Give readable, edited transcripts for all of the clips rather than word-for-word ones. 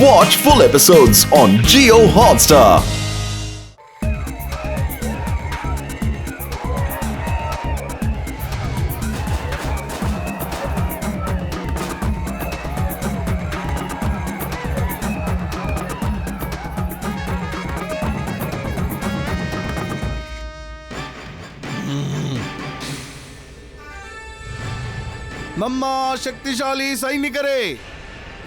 Watch full episodes on Jio Hotstar. ನಮ್ಮ ಶಕ್ತಿಶಾಲಿ ಸೈನಿಕರೇ,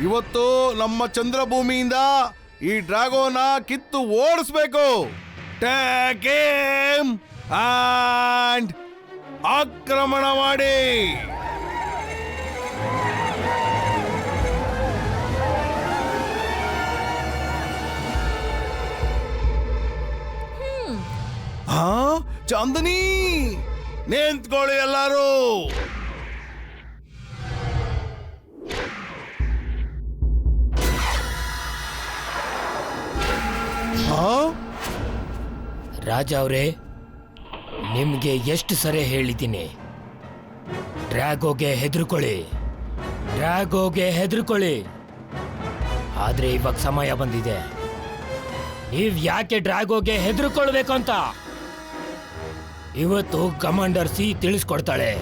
ಇವತ್ತು ನಮ್ಮ ಚಂದ್ರಭೂಮಿಯಿಂದ ಈ ಡ್ರಾಗೋನ ಕಿತ್ತು ಓಡಿಸ್ಬೇಕು. ಟೇಕ್ ಏಮ್ ಅಂಡ್ ಆಕ್ರಮಣ ಮಾಡಿ. ಹಾ, ಚಾಂದನಿ ನಿಂತ್ಕೊಳ್ಳಿ ಎಲ್ಲರೂ. ರಾಜ ಅವರೇ, ನಿಮ್ಗೆ ಎಷ್ಟು ಸರಿ ಹೇಳಿದ್ದೀನಿ, ಡ್ರ್ಯಾಗೋಗೆ ಹೆದರ್ಕೊಳ್ಳಿ. ಆದ್ರೆ ಇವಾಗ ಸಮಯ ಬಂದಿದೆ. ನೀವ್ ಯಾಕೆ ಡ್ರ್ಯಾಗೋಗೆ ಹೆದರ್ಕೊಳ್ಬೇಕು ಅಂತ ಇವತ್ತು ಕಮಾಂಡರ್ ಸಿ ತಿಳಿಸ್ಕೊಡ್ತಾಳೆ.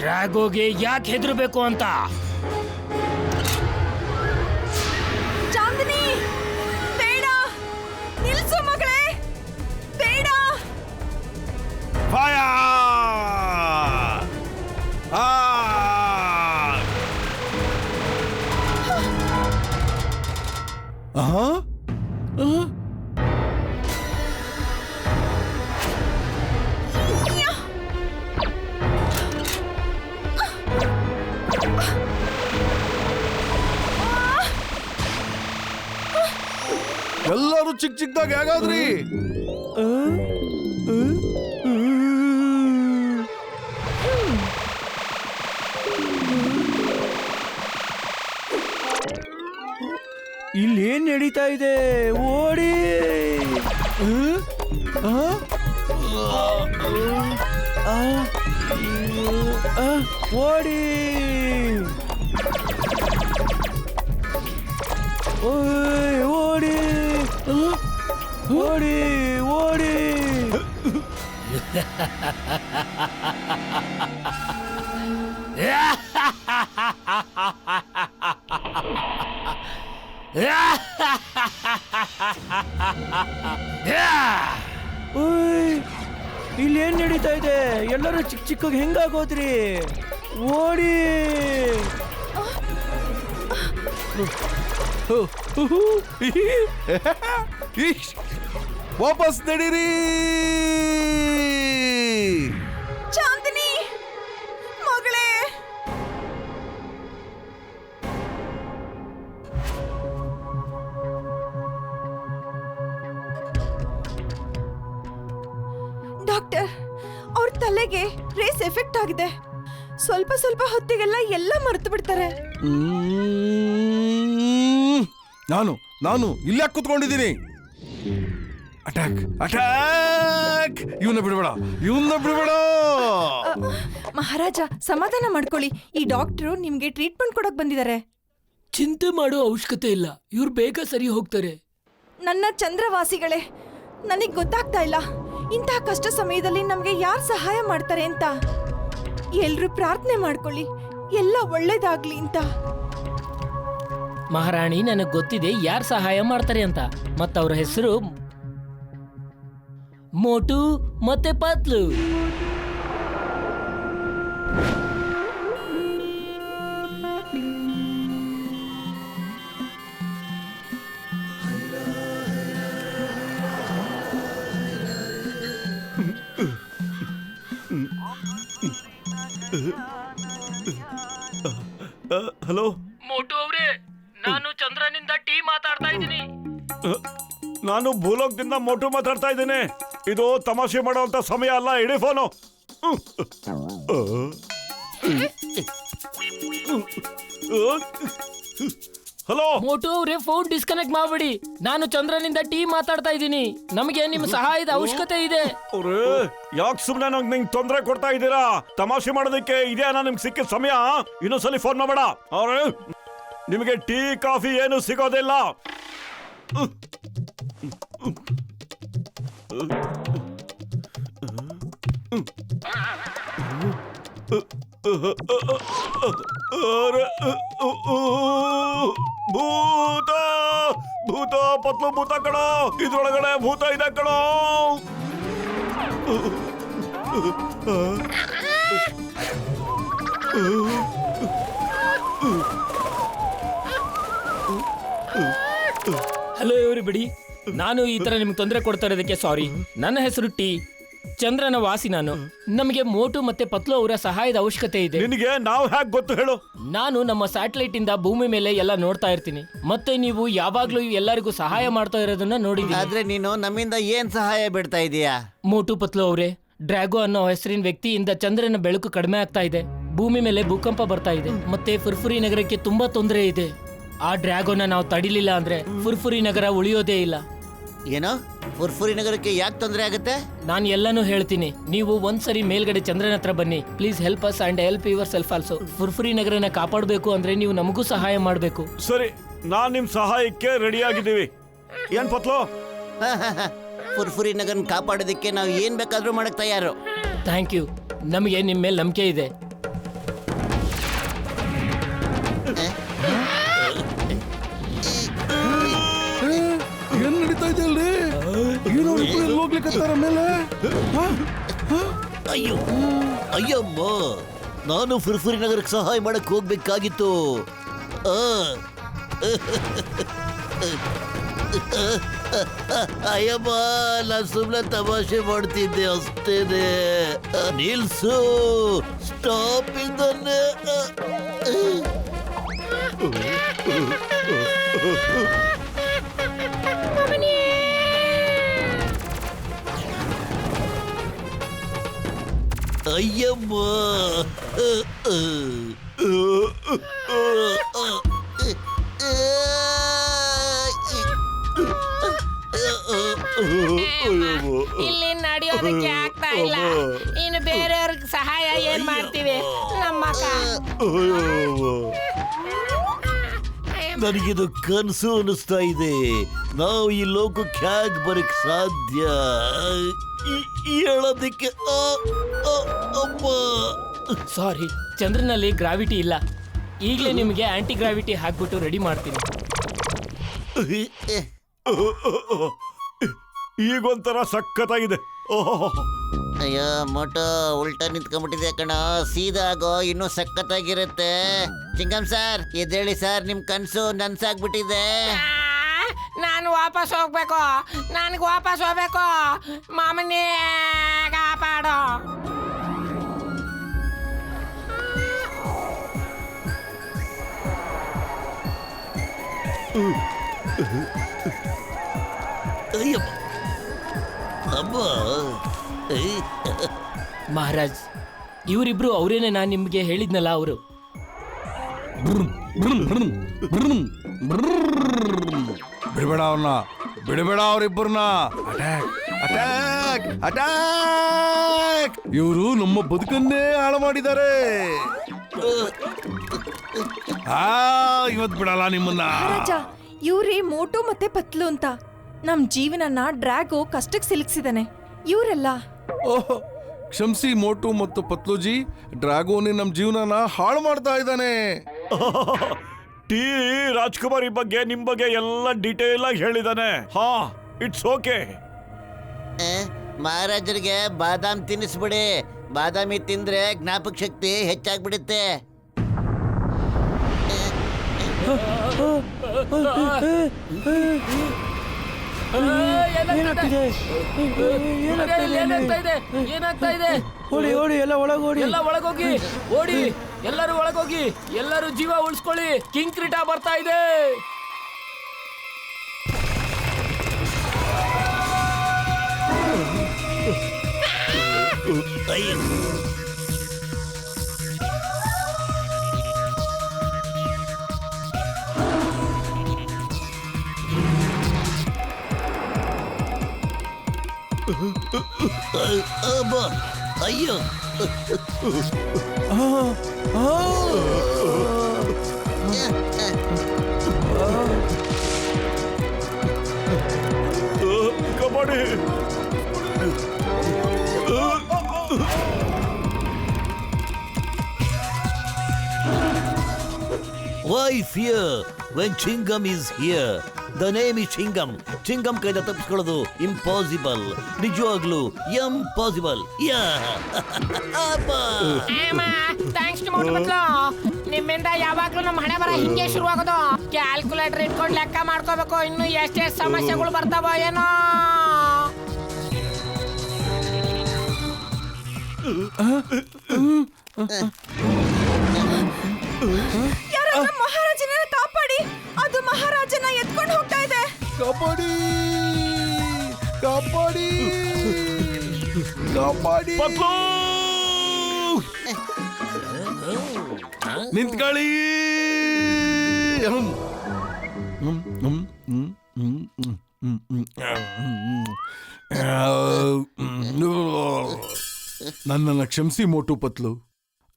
ಡ್ರ್ಯಾಗೋಗೆ ಯಾಕೆ ಹೆದರ್ಬೇಕು ಅಂತ. ಎಲ್ಲರೂ ಚಿಕ್ಕದಾಗ ಹೇಗಾದ್ರಿ? ಇಲ್ಲಿ ಏನ್ ನಡೀತಾ ಇದೆ? ಓಡಿ! ಓಡಿ! ಓಡಿ! ಓಡಿ! ಓಡಿ! ಇಲ್ಲಿ ಏನ್ ನಡೀತಾ ಇದೆ? ಎಲ್ಲರೂ ಚಿಕ್ಕಗೆ ಹೆಂಗಾಗೋದ್ರಿ? ಓಡಿ! ವಾಪಸ್ ನಡೀರಿ. ಚಾಂದಿನಿ ಮಗಳೇ, ಡಾಕ್ಟರ್, ಅವ್ರ ತಲೆಗೆ ರೇಸ್ ಎಫೆಕ್ಟ್ ಆಗಿದೆ. ಸ್ವಲ್ಪ ಹೊತ್ತಿಗೆಲ್ಲ ಎಲ್ಲ ಮರೆತು ಬಿಡ್ತಾರೆ. ನಾನು ಇಲ್ಲೇ ಕೂತ್ಕೊಂಡಿದ್ದೀನಿ. ಅಟ್ಯಾಕ್! ಇವನ್ನ ಬಿಡಬೇಡ. ಮಹಾರಾಜ, ಸಮಾಧಾನ ಮಾಡ್ಕೊಳ್ಳಿ. ಈ ಡಾಕ್ಟ್ರು ನಿಮ್ಗೆ ಟ್ರೀಟ್ಮೆಂಟ್ ಕೊಡಕ್ ಬಂದಿದ್ದಾರೆ. ಚಿಂತೆ ಮಾಡೋ ಅವಶ್ಯಕತೆ ಇಲ್ಲ, ಇವ್ರು ಬೇಗ ಸರಿ ಹೋಗ್ತಾರೆ. ನನ್ನ ಚಂದ್ರವಾಸಿಗಳೇ, ನನಗ್ ಗೊತ್ತಾಗ್ತಾ ಇಲ್ಲ ಇಂತಹ ಕಷ್ಟ ಸಮಯದಲ್ಲಿ ನಮ್ಗೆ ಯಾರು ಸಹಾಯ ಮಾಡ್ತಾರೆ ಅಂತ. ಎಲ್ರು ಪ್ರಾರ್ಥನೆ ಮಾಡ್ಕೊಳ್ಳಿ, ಎಲ್ಲ ಒಳ್ಳೇದಾಗ್ಲಿ ಅಂತ. ಮಹಾರಾಣಿ, ನನಗೆ ಗೊತ್ತಿದೆ ಯಾರು ಸಹಾಯ ಮಾಡ್ತಾರೆ ಅಂತ. ಮತ್ತವ್ರ ಹೆಸರು ಮೋಟು ಮತ್ತೆ ಪತ್ಲು. ಹಲೋ ಮೋಟು ಅವರೇ, ನಾನು ಚಂದ್ರನಿಂದ ಟೀ ಮಾತಾಡ್ತಾ ಇದ್ದೀನಿ. ನಾನು ಭೂಲೋಕದಿಂದ ಮೋಟು ಮಾತಾಡ್ತಾ ಇದ್ದೇನೆ. ಇದು ತಮಾಷೆ ಮಾಡುವಂತ ಸಮಯ ಅಲ್ಲ. ಇಡೀ ಫೋನು. ಹಲೋ ಮೋಟು ಅವರೇ, ಫೋನ್ ಡಿಸ್ಕನೆಕ್ಟ್ ಮಾಡಬೇಡಿ. ನಾನು ಚಂದ್ರನಿಂದ ಟೀ ಮಾತಾಡ್ತಾ ಇದ್ದೀನಿ. ನಮಗೆ ನಿಮ್ಮ ಸಹಾಯದ ಅವಶ್ಯಕತೆ ಇದೆ. ಅವ್ರೆ, ಯಾಕೆ ಸುಮ್ನೆ ನಿಂಗೆ ತೊಂದರೆ ಕೊಡ್ತಾ ಇದ್ದೀರಾ? ತಮಾಷೆ ಮಾಡೋದಕ್ಕೆ ಇದೇನಾ ನಿಮ್ಗೆ ಸಿಕ್ಕಿದ ಸಮಯ? ಇನ್ನೊಂದ್ಸಲಿ ಫೋನ್ ಮಾಡಬೇಡ. ಅವ್ರೆ ನಿಮಗೆ ಟೀ ಕಾಫಿ ಏನು ಸಿಗೋದಿಲ್ಲ. ಭೂತ ಭೂತ ಪತ್ಲು ಭೂತ ಕಣೋ, ಇದ್ರೊಳಗಡೆ ಭೂತ ಇದೆ ಕಣೋ. ಹಲೋ ಎವ್ರಿಬಡಿ, ನಾನು ಈ ತರ ನಿಮ್ಗೆ ತೊಂದರೆ ಕೊಡ್ತಾ ಇರೋದಕ್ಕೆ ಸಾರಿ. ನನ್ನ ಹೆಸರು ಟಿ, ಚಂದ್ರನ ವಾಸಿ ನಾನು. ನಮಗೆ ಮೋಟು ಮತ್ತೆ ಪತ್ಲು ಅವರ ಸಹಾಯದ ಅವಶ್ಯಕತೆ ಇದೆ. ನಿನಗೆ ನಾವು ಹ್ಯಾಕ್ ಗೊತ್ತು ಹೇಳು? ನಾನು ನಮ್ಮ ಸ್ಯಾಟಲೈಟ್ ಇಂದ ಭೂಮಿ ಮೇಲೆ ಎಲ್ಲ ನೋಡ್ತಾ ಇರ್ತೀನಿ. ಮತ್ತೆ ನೀವು ಯಾವಾಗ್ಲೂ ಎಲ್ಲರಿಗೂ ಸಹಾಯ ಮಾಡ್ತಾ ಇರೋದನ್ನ ನೋಡಿದೀನಿ. ಆದ್ರೆ ನೀನು ನಮ್ಮಿಂದ ಏನ್ ಸಹಾಯ ಬಿಡ್ತಾ ಇದೀಯಾ? ಮೋಟು ಪತ್ಲು ಅವರೇ, ಡ್ರ್ಯಾಗೋ ಅನ್ನೋ ಹೆಸರಿನ ವ್ಯಕ್ತಿಯಿಂದ ಚಂದ್ರನ ಬೆಳಕು ಕಡಿಮೆ ಆಗ್ತಾ ಇದೆ. ಭೂಮಿ ಮೇಲೆ ಭೂಕಂಪ ಬರ್ತಾ ಇದೆ. ಮತ್ತೆ ಫುರ್ಫುರಿ ನಗರಕ್ಕೆ ತುಂಬಾ ತೊಂದರೆ ಇದೆ. ಆ ಡ್ರ್ಯಾಗೋನ ನಾವು ತಡಿಲಿಲ್ಲ ಅಂದ್ರೆ ಫುರ್ಫುರಿ ನಗರ ಉಳಿಯೋದೇ ಇಲ್ಲ. ಏನೋ ಫುರ್ಫುರಿ ನಗರಕ್ಕೆ ಯಾಕೆ ತೊಂದರೆ ಆಗುತ್ತೆ? ನಾನು ಎಲ್ಲಾನು ಹೇಳ್ತೀನಿ. ನೀವು ಒಂದ್ಸರಿ ಮೇಲ್ಗಡೆ ಚಂದ್ರನ ಹತ್ರ ಬನ್ನಿ. Please help us and help yourself also. Furfuri ನಗರನ ಕಾಪಾಡಬೇಕು ಅಂದ್ರೆ ನೀವು ನಮಗೂ ಸಹಾಯ ಮಾಡಬೇಕು. ಸರಿ, ನಾನ್ ನಿಮ್ ಸಹಾಯಕ್ಕೆ ರೆಡಿ ಆಗಿದ್ದೀವಿ. ಏನ್ ಪತ್ಲು? ಫುರ್ಫುರಿ ನಗರನ ಕಾಪಾಡೋದಕ್ಕೆ ನಾವು ಏನ್ ಬೇಕಾದ್ರೂ ಮಾಡಕ್ ತಯಾರು. Thank you. ನಮಗೆ ನಿಮ್ಮ ಮೇಲೆ ನಂಬಿಕೆ ಇದೆ. ಏನ್ ನಡೀತಾ ಇದೆ ಅಲ್ರಿ? ಏನೋ ಎಲ್ಲಿ ಹೋಗ್ಲಿಕ್ಕತ್ತಾರ ಮೇಲೆ? ಅಯ್ಯೋ ಅಯ್ಯಮ್ಮ, ನಾನು ಫುರ್ಫುರಿ ನಗರಕ್ಕೆ ಸಹಾಯ ಮಾಡಕ್ ಹೋಗ್ಬೇಕಾಗಿತ್ತು. ಅಯ್ಯಮ್ಮ, ನಾನು ಸುಮ್ಮನೆ ತಮಾಷೆ ಮಾಡ್ತಿದ್ದೆ ಅಷ್ಟೇನೆ. ನಿಲ್ಸು, ಸ್ಟಾಪ್ ಇದನ್ನೇ. ಅಯ್ಯಮ್ಮ, ಇಲ್ಲಿ ನಡೆಯೋದಕ್ಕೆ ಆಗ್ತಾ ಇಲ್ಲ. ಇನ್ನು ಬೇರೆಯವ್ರಿಗೆ ಸಹಾಯ ಏನ್ ಮಾಡ್ತೀವಿ? ನಮ್ಮ ನನಗಿದು ಕನಸು ಅನಿಸ್ತಾ ಇದೆ. ನಾವು ಈ ಲೋಕಕ್ಕೆ ಹ್ಯಾಗ್ ಬರಕ್ ಸಾಧ್ಯ? ಹೇಳೋದಕ್ಕೆ ಅಮ್ಮ. ಸಾರಿ, ಚಂದ್ರನಲ್ಲಿ ಗ್ರಾವಿಟಿ ಇಲ್ಲ. ಈಗಲೇ ನಿಮಗೆ ಆಂಟಿ ಗ್ರಾವಿಟಿ ಹಾಕ್ಬಿಟ್ಟು ರೆಡಿ ಮಾಡ್ತೀನಿ. ಈಗೊಂಥರ ಸಖತ್ತಾಗಿದೆ. ಓಹೋ, ಅಯ್ಯೋ ಮೋಟೋ ಉಲ್ಟಾ ನಿಂತ್ಕೊಂಡ್ಬಿಟ್ಟಿದೆ ಕಣ. ಸೀದಾ ಆಗೋ, ಇನ್ನೂ ಸಖತ್ತಾಗಿರುತ್ತೆ. ಚಿಂಗಮ್ ಸರ್, ಎದ್ದೇಳಿ ಸರ್, ನಿಮ್ ಕನ್ಸು ನನ್ಸಾಗ್ಬಿಟ್ಟಿದೆ. ನಾನು ವಾಪಸ್ ಹೋಗ್ಬೇಕು. ನನಗೆ ವಾಪಸ್ ಹೋಗ್ಬೇಕು. ಮಾಮನೇ ಕಾಪಾಡೋ. ಮಹಾರಾಜ್, ಇವರಿಬ್ರು ಅವರೇನೆ. ನಾನು ನಿಮ್ಗೆ ಹೇಳಿದ್ನಲ್ಲ, ಅವರು. ಬಿಡಬೇಡ ಅವ್ರನ್ನ, ಬಿಡಬೇಡ ಅವ್ರಿಬ್ಬರನ್ನ. Attack attack attack! ಇವರು ನಮ್ಮ ಬದುಕನ್ನೇ ಹಾಳು ಮಾಡಿದ್ದಾರೆ. ಇವತ್ ಬಿಡಲ್ಲ ನಿಮ್ಮನ್ನ. ರಾಜ, ಇವ್ರೇ ಮೋಟು ಮತ್ತೆ ಪತ್ಲು ಅಂತ. ನಮ್ ಜೀವನನ ಡ್ರ್ಯಾಗೋ ಕಷ್ಟಕ್ಕೆ ಸಿಲುಕ್ಸಿದಾನೆ. ಇವರೆಲ್ಲ ಓಹ್, ಕ್ಷಮಿಸಿ ಮೋಟು ಮತ್ತು ಪತ್ಲುಜಿ, ಡ್ರ್ಯಾಗೋನಿ ನಮ್ ಜೀವನನ ಹಾಳು ಮಾಡ್ತಾ ಇದ್ದಾನೆ. ಟಿ ರಾಜ್ಕುಮಾರ್ ಈ ಬಗ್ಗೆ ನಿಮ್ ಬಗ್ಗೆ ಎಲ್ಲ ಡೀಟೇಲ್ ಆಗಿ ಹೇಳಿದಾನೆ. ಹಾ, ಇಟ್ಸ್ ಓಕೆ. ಮಹಾರಾಜರಿಗೆ ಬಾದಾಮ್ ತಿನ್ನಿಸ್ಬಿಡಿ. ಬಾದಾಮಿ ತಿಂದ್ರೆ ಜ್ಞಾಪಕ ಶಕ್ತಿ ಹೆಚ್ಚಾಗ್ಬಿಡುತ್ತೆ. ಏನಾಗ್ತಿದೆ? ಏನಾಗ್ತಾ ಇದೆ? ಓಡಿ ಓಡಿ, ಎಲ್ಲ ಒಳಗೋಡಿ. ಎಲ್ಲ ಒಳಗೋಗಿ, ಓಡಿ, ಎಲ್ಲರೂ ಒಳಗೋಗಿ, ಎಲ್ಲರೂ ಜೀವ ಉಳಿಸ್ಕೊಳ್ಳಿ. ಕಿಂಗ್ ಕ್ರೀಟಾ ಬರ್ತಾ ಇದೆ. ಅಯ್ಯೋ, kabaddi. Why fear when Chingam is here? The name is Chingam. Chingam ಕೈದ ತಪ್ಪಿಸ್ಕೊಳ್ಳೋದು ಇಂಪಾಸಿಬಲ್. ನಿಜವಾಗ್ಲೂ impossible. Thanks to Motu Patlu. ನಿಮ್ಮಿಂದ ಯಾವಾಗ್ಲೂ ನಮ್ಮ ಹಣೆ ಬರ ಹಿಂಗೆ ಶುರುವಾಗೋದು. ಕ್ಯಾಲ್ಕುಲೇಟರ್ ಇಟ್ಕೊಂಡು ಲೆಕ್ಕ ಮಾಡ್ಕೋಬೇಕು. ಇನ್ನು ಎಷ್ಟೆಷ್ಟು ಸಮಸ್ಯೆಗಳು ಬರ್ತಾವೋ ಏನೋ. ಯಾರಾದ್ರೂ ಮಹಾರಾಜನ ಕಾಪಾಡಿ, ಅದು ಮಹಾರಾಜನ ಎತ್ಕೊಂಡು ಹೋಗ್ತಾ ಇದೆ. ಕಾಪಾಡಿ ಕಾಪಾಡಿ ಕಾಪಾಡಿ. ಪತ್ಲು ನಿಂತ್ಕೊಳ್ಳಿ. ನನ್ನನ್ನು ಕ್ಷಮಿಸಿ ಮೋಟು ಪತ್ಲು.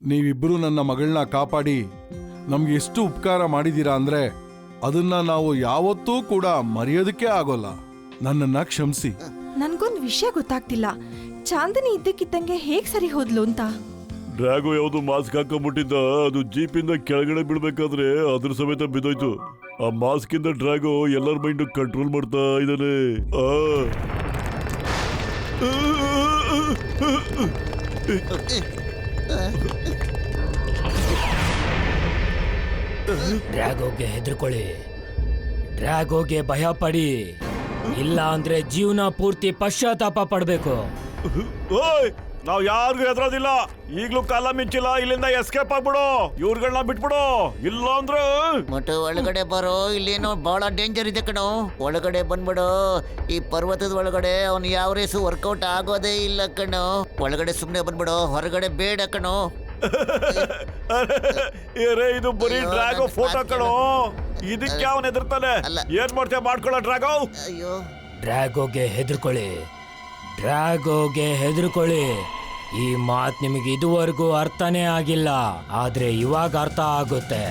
ನೀವಿಬ್ಬರು ನನ್ನ ಮಗಳನ್ನ ಕಾಪಾಡಿ ನಮ್ಗೆ ಎಷ್ಟು ಉಪಕಾರ ಮಾಡಿದೀರಾ ಅಂದ್ರೆ ಅದನ್ನ ನಾವು ಯಾವತ್ತೂ ಕೂಡ ಮರೆಯೋದಕ್ಕೆ ಆಗೋಲ್ಲ. ನನ್ನನ್ನ ಕ್ಷಮಿಸಿ. ನನ್ಗೊಂದು ವಿಷಯ ಗೊತ್ತಾಗ್ತಿಲ್ಲ, ಚಾಂದಿನಿ ಇದ್ದಕ್ಕಿದ್ದಂಗೆ ಹೇಗ್ ಸರಿ ಹೋದ್ಲು ಅಂತ. ಡ್ರ್ಯಾಗೋ ಯಾವ್ದು ಮಾಸ್ಕ್ ಹಾಕೊಂಡ್ಬಿಟ್ಟಿದ್ದ, ಅದು ಜೀಪಿಂದ ಕೆಳಗಡೆ ಬಿಡ್ಬೇಕಾದ್ರೆ ಅದ್ರ ಸಮೇತ ಬಿದ್ದೋಯ್ತು. ಆ ಮಾಸ್ಕ್ ಇಂದ ಡ್ರ್ಯಾಗೋ ಎಲ್ಲರ ಮೈಂಡ್ ಕಂಟ್ರೋಲ್ ಮಾಡ್ತಾ ಇದ್ದಾನೆ. ಡ್ರ್ಯಾಗೋಗೆ ಹೆದರ್ಕೊಳ್ಳಿ, ಡ್ರ್ಯಾಗೋಗೆ ಭಯ ಪಡಿ, ಇಲ್ಲ ಅಂದ್ರೆ ಜೀವನ ಪೂರ್ತಿ ಪಶ್ಚಾತ್ತಾಪ ಪಡ್ಬೇಕು. ಓಯ್, ನಾವ್ ಯಾರಿಗೂ ಹೆದರೋದಿಲ್ಲ. ಈಗ್ಲೂ ಕಾಲ ಮಿಂಚಿಲ್ಲ, ಇಲ್ಲಿಂದ ಎಸ್ಕೇಪ್ ಆಗ್ಬಿಡು. ಇವ್ರುಗಳನ್ನ ಬಿಟ್ಬಿಡು, ಇಲ್ಲ ಅಂದ್ರೆ ಮೋಟು ಒಳಗಡೆ ಬರೋ. ಇಲ್ಲೇನೋ ಬಹಳ ಡೇಂಜರ್ ಇದೆ ಕಣೋ. ಒಳಗಡೆ ಬಂದ್ಬಿಡು. ಈ ಪರ್ವತದ ಒಳಗಡೆ ಅವ್ನು ಯಾವ ರೇಸು ವರ್ಕೌಟ್ ಆಗೋದೇ ಇಲ್ಲ ಕಣೋ. ಒಳಗಡೆ ಸುಮ್ನೆ ಬಂದ್ಬಿಡು, ಹೊರಗಡೆ ಬೇಡ ಕಣೋ. ಇದು ಬರೀ ಡ್ರ್ಯಾಗೋ ಫೋಟೋ ಕಣೋ. ಇದಕ್ಕೆ ಅವನ್ ಹೆದರ್ತಾನೆ. ಏನ್ ಮಾಡ್ತೀಯ ಮಾಡ್ಕೊಳ್ಳೋ ಡ್ರ್ಯಾಗೋ. ಅಯ್ಯೋ, ಡ್ರ್ಯಾಗೋಗೆ ಹೆದರ್ಕೊಳ್ಳಿ, ಡ್ರ್ಯಾಗೋಗೆ ಹೆದರ್ಕೊಳ್ಳಿ. ಈ ಮಾತು ನಿಮಗೆ ಇದುವರೆಗೂ ಅರ್ಥನೇ ಆಗಿಲ್ಲ, ಆದ್ರೆ ಇವಾಗ ಅರ್ಥ ಆಗುತ್ತೆ.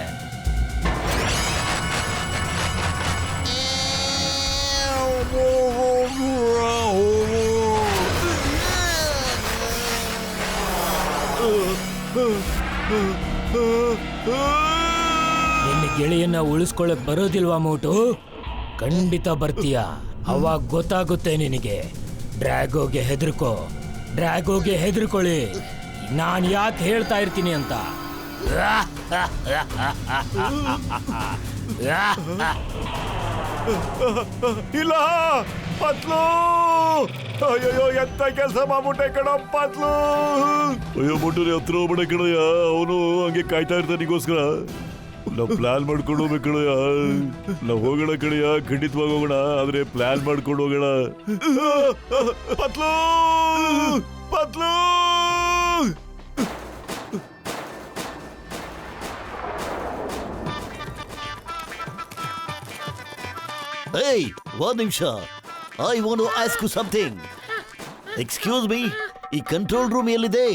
ನಿನ್ನ ಗೆಳೆಯನ್ನ ಉಳಿಸ್ಕೊಳ್ಳಕ್ ಬರೋದಿಲ್ವಾ ಮೋಟು? ಖಂಡಿತ ಬರ್ತೀಯ, ಅವಾಗ ಗೊತ್ತಾಗುತ್ತೆ ನಿನಗೆ. ಡ್ರ್ಯಾಗೋಗೆ ಹೆದರ್ಕೋ, ಡ್ರ್ಯಾಗೋಗೆ ಹೆದರ್ಕೊಳ್ಳಿ. ನಾನು ಯಾಕೆ ಹೇಳ್ತಾ ಇರ್ತೀನಿ ಅಂತ. ಇಲ್ಲ ಪತ್ಲು, ಅಯ್ಯೋ ಎಂತ ಕೆಲಸ ಮಾಡ್ಬಿಟ್ಟೆ ಕಣ ಪತ್ಲು. ಅಯ್ಯೋ ಮುಟ್ಟರೆ ಹತ್ರ ಹೋಗ್ಬಿಡ ಕಣಯ್ಯ, ಅವನು ಹಂಗೆ ಕಾಯ್ತಾ ಇರ್ತಾನೆ ನಿಗೋಸ್ಕರ. ನಾವು ಪ್ಲಾನ್ ಮಾಡ್ಕೊಂಡು ಹೋಗ್ಬೇಕು ಕಣಯ್ಯ. ನಾವು ಹೋಗೋಣ ಕಣಯ್ಯ, ಖಂಡಿತವಾಗಿ ಹೋಗೋಣ, ಆದ್ರೆ ಪ್ಲಾನ್ ಮಾಡ್ಕೊಂಡು ಹೋಗೋಣ. ಪತ್ಲು ಪತ್ಲು. Hey, one ನಿಮಿಷ. I want to ask you something. Excuse me, ಈ ಕಂಟ್ರೋಲ್ ರೂಮ್ ಎಲ್ಲಿದೆ?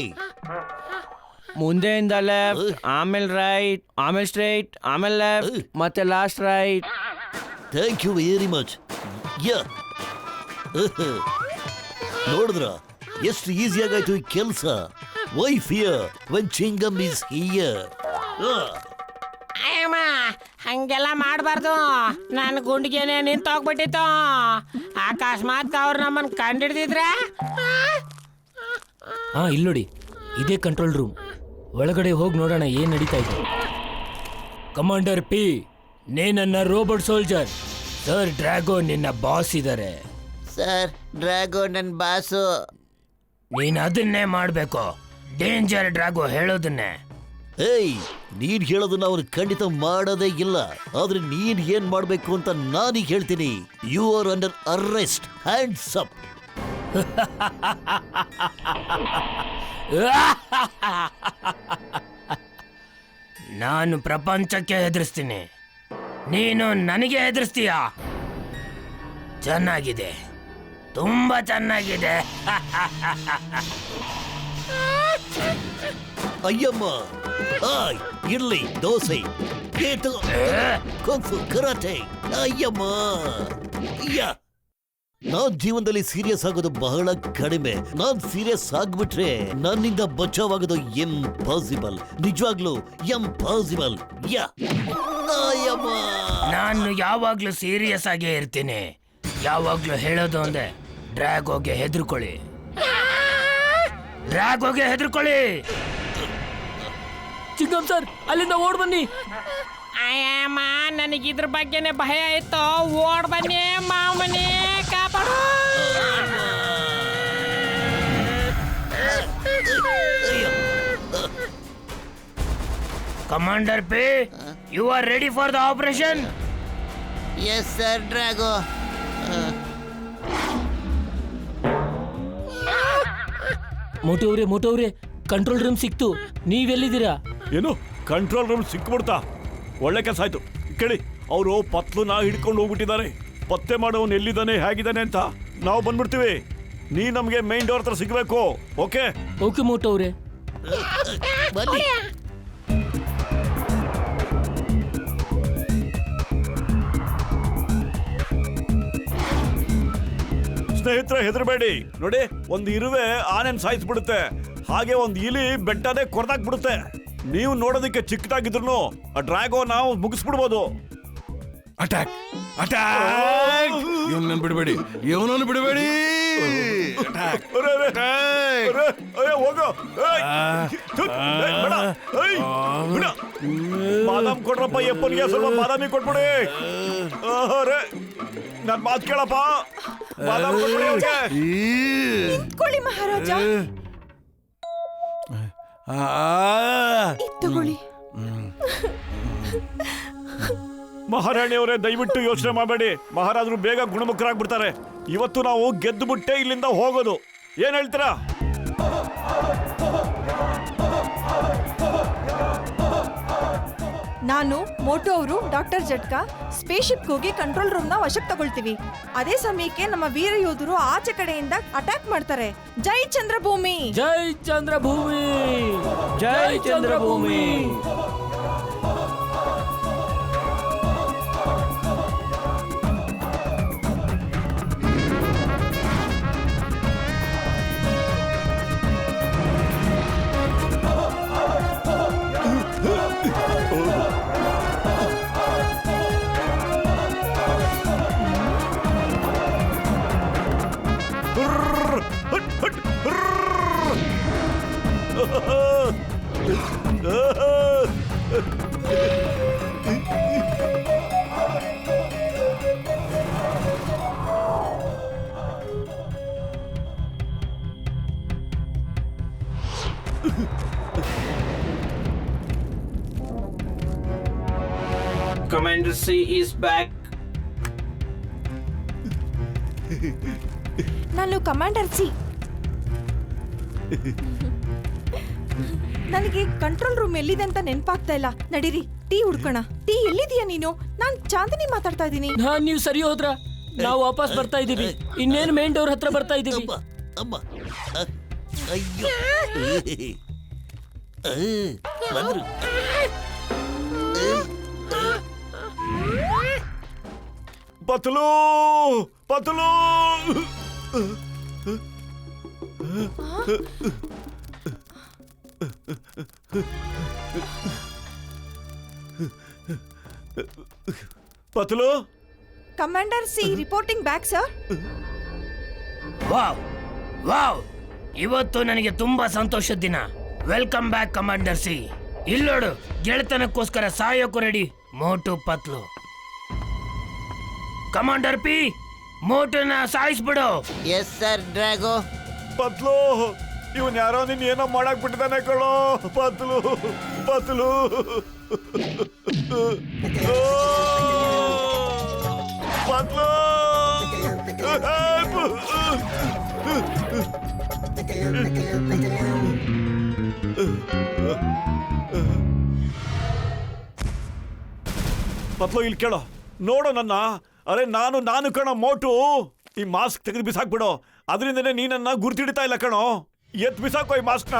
ಮುಂದೆಯಿಂದ ಲೆಫ್ಟ್, ಆಮೇಲೆ ರೈಟ್, ಆಮೇಲೆ ಸ್ಟ್ರೈಟ್, ಆಮೇಲೆ ಲೆಫ್ಟ್, ಮತ್ತೆ last right. Thank you very much. ನೋಡಿದ್ರ ಎಷ್ಟು ಈಸಿಯಾಗಾಯ್ತು ಈ ಕೆಲಸ. Why fear when Chingam is here? ಅಯ್ಯಮ್ಮ, ಹಂಗೆಲ್ಲ ಮಾಡಬಾರ್ದು. ನನ್ನ ಗುಂಡಿಗೆನೆ ನಿಂತೋಗ್ಬಿಟ್ಟಿತ್ತು. ಅಕಸ್ಮಾತ್ ಅವ್ರು ನಮ್ಮನ್ನು ಕಂಡಿಡ್ದಿದ್ರೆ. ಹಾ, ಇಲ್ಲೋಡಿ, ಇದೇ ಕಂಟ್ರೋಲ್ ರೂಮ್. ಒಳಗಡೆ ಹೋಗಿ ನೋಡೋಣ ಏನ್ ನಡೀತಾ ಇದೆ. ಕಮಾಂಡರ್ ಪಿ, ನೀನನ್ನ ರೋಬೋಟ್ ಸೋಲ್ಜರ್. ಸರ್ ಡ್ರ್ಯಾಗೋ ನಿನ್ನ ಬಾಸ್ ಇದ್ದಾರೆ. ಸರ್ ಡ್ರ್ಯಾಗೋ ನನ್ನ ಬಾಸು. ನೀನ್ ಅದನ್ನೇ ಮಾಡ್ಬೇಕು, ಡೇಂಜರ್ ಡ್ರ್ಯಾಗೋ ಹೇಳೋದನ್ನೇ. ಏಯ್, ನೀನ್ ಹೇಳೋದನ್ನ ಅವ್ರು ಖಂಡಿತ ಮಾಡೋದೇ ಇಲ್ಲ. ಆದ್ರೆ ನೀನ್ ಏನ್ ಮಾಡ್ಬೇಕು ಅಂತ ನಾನೀಗ ಹೇಳ್ತೀನಿ. You are under arrest. Hands up. ನಾನು ಪ್ರಪಂಚಕ್ಕೆ ಹೆದರ್ಸ್ತೀನಿ, ನೀನು ನನಗೆ ಹೆದರ್ಸ್ತೀಯಾ? ಚೆನ್ನಾಗಿದೆ, ತುಂಬಾ ಚೆನ್ನಾಗಿದೆ. ಅಯ್ಯಮ್ಮ hi idli dosa kung fu karate ಅಯ್ಯಮ್ಮ ಯಾ ನಾನ್ ಜೀವನದಲ್ಲಿ ಸೀರಿಯಸ್ ಆಗೋದು ಬಹಳ ಕಡಿಮೆ. ನಾನ್ ಸೀರಿಯಸ್ ಆಗ್ಬಿಟ್ರೆ ನನ್ನಿಂದ ಬಚಾವಾಗೋದು ಇಂಪಾಸಿಬಲ್. ನಿಜವಾಗ್ಲೂ ಇಂಪಾಸಿಬಲ್. ಯಾ ಅಯ್ಯಮ್ಮ ನಾನು ಯಾವಾಗ್ಲೂ ಸೀರಿಯಸ್ ಆಗೇ ಇರ್ತೀನಿ. ಯಾವಾಗ್ಲೂ ಹೇಳೋದು ಒಂದೇ, ಡ್ರ್ಯಾಗೋಗೆ ಹೆದರ್ಕೊಳ್ಳಿ, ಡ್ರ್ಯಾಗೋಗೆ ಹೆದರ್ಕೊಳ್ಳಿ. ಚಿಕ್ಕಮ್ ಸರ್, ಅಲ್ಲಿಂದ ಓಡ್ ಬನ್ನಿ. ಅಯ್ಯಮ್ಮ ನನಗೆ ಇದ್ರ ಬಗ್ಗೆನೆ ಭಯ ಇತ್ತು. ಓಡ್ ಬನ್ನಿ ಮಾಮನಿ, ಕಾಪಾಡು. Commander P, you are ready for the operation? Yes sir Drago. Motu ಅವ್ರೆ ಕಂಟ್ರೋಲ್ ರೂಮ್ ಸಿಕ್ತು. ನೀವೆಲ್ಲಿದ್ದೀರಾ? ಏನು ಕಂಟ್ರೋಲ್ ರೂಮ್ ಸಿಕ್ಬಿಡ್ತಾ? ಒಳ್ಳೆ ಕೆಲಸ ಆಯ್ತು. ಕೇಳಿ, ಅವರು ಪತ್ಲುನ ಹಿಡ್ಕೊಂಡು ಹೋಗ್ಬಿಟ್ಟಿದ್ದಾರೆ. ಪತ್ತೆ ಮಾಡೋನು ಎಲ್ಲಿದ್ದಾನೆ ಹೇಗಿದ್ದಾನೆ ಅಂತ ನಾವು ಬಂದ್ಬಿಡ್ತೀವಿ. ನೀ ನಮ್ಗೆ ಮೈನ್ ಡೋರ್ ಹತ್ರ ಸಿಗ್ಬೇಕು. ಓಕೆ ಓಕೆ ಮೋಟು ಅವ್ರೆ. ಬನ್ನಿ. ಸ್ನೇಹಿತರೆ, ಹೆದರಬೇಡಿ. ನೋಡಿ, ಒಂದು ಇರುವೆ ಆನೆನ್ ಸಾಯಿಸ್ಬಿಡುತ್ತೆ, ಹಾಗೆ ಒಂದು ಇಲಿ ಬೆಟ್ಟನೇ ಕೊರ್ದಾಕ್ಬಿಡುತ್ತೆ. ನೀವು ನೋಡೋದಕ್ಕೆ ಚಿಕ್ಕದಾಗಿದ್ರು ಆ ಡ್ರ್ಯಾಗೋ ನಾವು ಮುಗಿಸ್ಬಿಡ್ಬೋದು. Attack attack! ಇವನನ್ನು ಬಿಡಬೇಡಿ, ಇವನನ್ನು ಬಿಡಬೇಡಿ. ಹೋಗೋ, ಬಾದಾಮ್ ಕೊಡ್ರಪ್ಪ. ಎಪ್ಪನಿಗೆ ಸ್ವಲ್ಪ ಬಾದಾಮಿ ಕೊಟ್ಬಿಡಿ. ನನ್ ಮಾತು ಕೇಳಪ್ಪ, ಬಾದಾಮ್ ಕೊಟ್ಬಿಡಿ ಅವ್ರಿಗೆ. ನಿಂತ್ಕೊಳ್ಳಿ ಮಹಾರಾಜ, ಇದ್ ತಗೊಳ್ಳಿ. ಮಹಾರಾಣಿಯವರೇ, ದಯವಿಟ್ಟು ಯೋಚನೆ ಮಾಡಬೇಡಿ. ಮಹಾರಾಜರು ಬೇಗ ಗುಣಮುಖರಾಗ್ಬಿಡ್ತಾರೆ. ಇವತ್ತು ನಾವು ಗೆದ್ದು ಬಿಟ್ಟೆ ಇಲ್ಲಿಂದ ಹೋಗೋದು. ಏನ್ ಹೇಳ್ತೀರಾ? ನಾನು, ಮೋಟು ಅವರು, ಡಾಕ್ಟರ್ ಜಟ್ಕಾ ಸ್ಪೇಸ್ಶಿಪ್ ಹೋಗಿ ಕಂಟ್ರೋಲ್ ರೂಮ್ ನ ವಶಕ್ಕೆ ತಗೊಳ್ತೀವಿ. ಅದೇ ಸಮಯಕ್ಕೆ ನಮ್ಮ ವೀರ ಯೋಧರು ಆಚೆ ಕಡೆಯಿಂದ ಅಟ್ಯಾಕ್ ಮಾಡ್ತಾರೆ. ಜೈ ಚಂದ್ರಭೂಮಿ! ಜೈ ಚಂದ್ರಭೂಮಿ! ಜೈ ಚಂದ್ರಭೂಮಿ! Commander C is back. ನಾನು ಕಮಾಂಡರ್ ಸಿ. ನನಗೆ ಕಂಟ್ರೋಲ್ ರೂಮ್ ಎಲ್ಲಿದೆ ಅಂತ ನೆನಪಾಗ್ತಾ ಇಲ್ಲ. ನಡೀರಿ, ಟೀ ಹುಡ್ಕೋಣ. ಟೀ ಎಲ್ಲಿದೀಯ ನೀನು? ನಾನ್ ಚಾಂದಿನಿ ಮಾತಾಡ್ತಾ ಇದ್ದೀನಿ. ನೀವು ಸರಿ ಹೋದ್ರ? ನಾವು ವಾಪಸ್ ಬರ್ತಾ ಇದೀವಿ. ಇನ್ನೇನು ಮೇನ್ ಡೋರ್ ಹತ್ರ ಬರ್ತಾ ಇದೀವಿ. ಅಮ್ಮ ಅಯ್ಯೋ ಬಂದ್ರು. Patlu Patlu Patlu. Commander C reporting back sir. Wow wow, ಇವತ್ತು ನನಗೆ ತುಂಬಾ ಸಂತೋಷದ ದಿನ. Welcome back commander C. ಇಲ್ಲೋಡು, ಗೆಳೆತನಕ್ಕೋಸ್ಕರ ಸಾಯೋಕು ready Motu Patlu. Commander P, ಮೋಟುನ ಸಾಯಿಸ್ಬಿಡು. Yes sir Drago. ಪತ್ಲು, ಇವನ್ ಯಾರೋ ನಿನ್ ಏನೋ ಮಾಡಕ್ ಬಿಟ್ಟಿದ್ದಾನೆ ಕಣೋ. ಪತ್ಲು ಪತ್ಲು ಪತ್ಲು. ಪತ್ಲು, ಇಲ್ಲಿ ಕೇಳೋ, ನೋಡು ನನ್ನ. ಅರೆ ನಾನು ಕಣೋ ಮೋಟು. ಈ ಮಾಸ್ಕ್ ತೆಗೆದು ಬಿಸಾಕ್ಬಿಡು. ಅದರಿಂದನೇ ನೀನನ್ನ ಗುರ್ತಿಡ್ತಾ ಇಲ್ಲ ಕಣೋ. ಎತ್ ಬಿಸಾಕೋ ಈ ಮಾಸ್ಕ್ನ.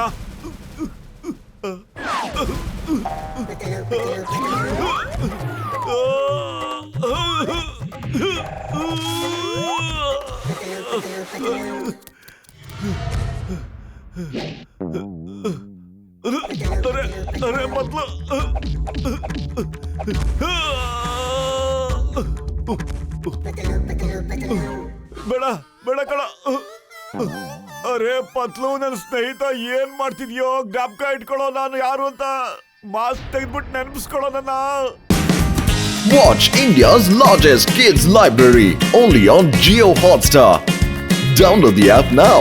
ಅರೆ ಪತ್ಲು ಬೇಡ ಬೇಡ ಕಣ. ಅರೆ ಪತ್ಲು, ನನ್ನ ಸ್ನೇಹಿತ ಏನ್ ಮಾಡ್ತಿದ್ಯೋ ಜ್ಞಾಪಕ ಇಟ್ಕೊಳ್ಳೋ ನಾನು ಯಾರು ಅಂತ. ಮಾಸ್ಕ್ ತೆಗೆದ್ಬಿಟ್ಟು ನೆನಪಿಸ್ಕೊಳ್ಳೋ ನನ್ನ. Watch India's largest kids library only on Jio Hotstar. Download the app now.